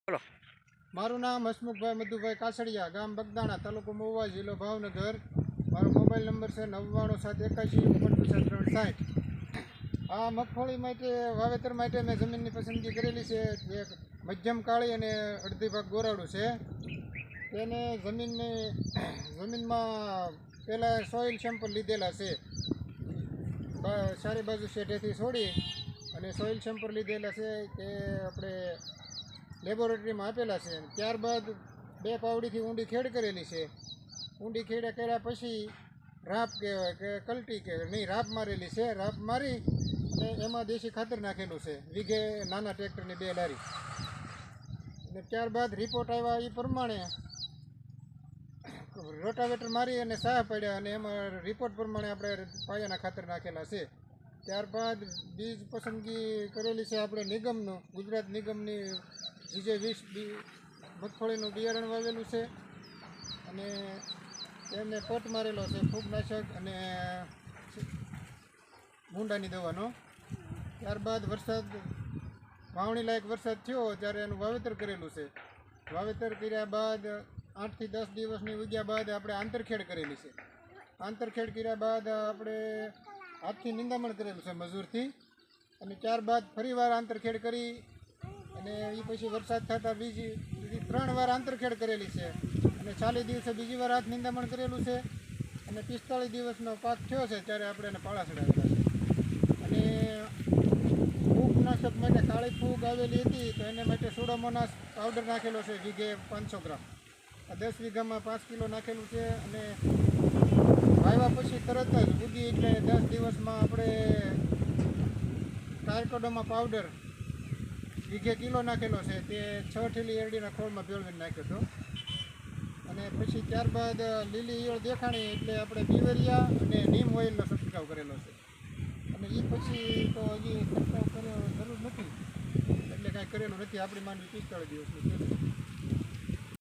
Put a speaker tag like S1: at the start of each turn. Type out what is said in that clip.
S1: બોલો.
S2: મારું નામ હસમુખભાઈ મધુભાઈ કાસડિયા, ગામ બગદાણા, તાલુકો મહુવા, જિલ્લો ભાવનગર. મારો મોબાઈલ નંબર છે 997181 49 આ મગફળી માટે વાવેતર માટે મેં જમીનની પસંદગી કરેલી છે. જે મધ્યમ કાળી અને અડધી ભાગ ગોરાડું છે. તેને જમીનમાં પહેલાં સોઇલ સેમ્પલ લીધેલા છે. સારી બાજુ શેઢેથી છોડી અને સોઇલ સેમ્પલ લીધેલા છે તે આપણે લેબોરેટરીમાં આપેલા છે. ત્યારબાદ 2 પાવડીથી ઊંડી ખેડ કરેલી છે. ઊંડી ખેડ કર્યા પછી રાપ કહેવાય કે કલટી કહેવાય નહીં, રાપ મારેલી છે. રાપ મારી અને એમાં દેશી ખાતર નાખેલું છે, વીઘે નાના ટ્રેક્ટરની 2 ડારી. અને ત્યારબાદ રિપોર્ટ આવ્યા એ પ્રમાણે રોટાવેટર મારી અને સાહ પડ્યા અને એમાં રિપોર્ટ પ્રમાણે આપણે પાયાના ખાતર નાખેલા છે. ત્યારબાદ બીજ પસંદગી કરેલી છે આપણે નિગમનું, ગુજરાત નિગમની GJ20 મગફળીનું બિયારણ વાવેલું છે અને એને પટ મારેલો છે, ફૂગનાશક અને ભૂંડાની દવાનો. ત્યારબાદ વાવણી લાયક વરસાદ થયો ત્યારે એનું વાવેતર કરેલું છે. વાવેતર કર્યા બાદ 8 થી 10 દિવસની ઉગ્યા બાદ આપણે આંતરખેડ કરેલી છે. આંતરખેડ કર્યા બાદ આપણે હાથથી નિંદામણ કરેલું છે મજૂરથી. અને ત્યારબાદ ફરીવાર આંતરખેડ કરી અને એ પછી વરસાદ થતાં બીજી 3 વાર આંતરખેડ કરેલી છે. અને 40 દિવસે બીજી વાર હાથ નિંદામણ કરેલું છે. અને 45 દિવસનો પાક થયો છે ત્યારે આપણે એને પાળા ચડાવેલા છે. અને ફૂગનાશક માટે કાળી ફૂગ આવેલી હતી તો એને માટે સુડોમોનાસ પાવડર નાખેલો છે વીઘે 500 ગ્રામ. 10 વીઘામાં 5 કિલો નાખેલું છે. અને વાવ્યા પછી તરત જ ઉગી એટલે 10 દિવસમાં આપણે કાર્કોડોમાં પાવડર વીઘે કિલો નાખેલો છે. તે 6 ઠેલી એરડીના ખોળમાં ભેળવીને નાખ્યો હતો. અને પછી ત્યારબાદ લીલી ઈયળ દેખાણી એટલે આપણે બીવરિયા અને નીમ ઓઇલનો છંટકાવ કરેલો છે. અને એ પછી તો હજી છંટકાવ કર્યો જરૂર નથી, એટલે કાંઈ કરેલું નથી. આપણી માંડવી 45 દિવસની છે.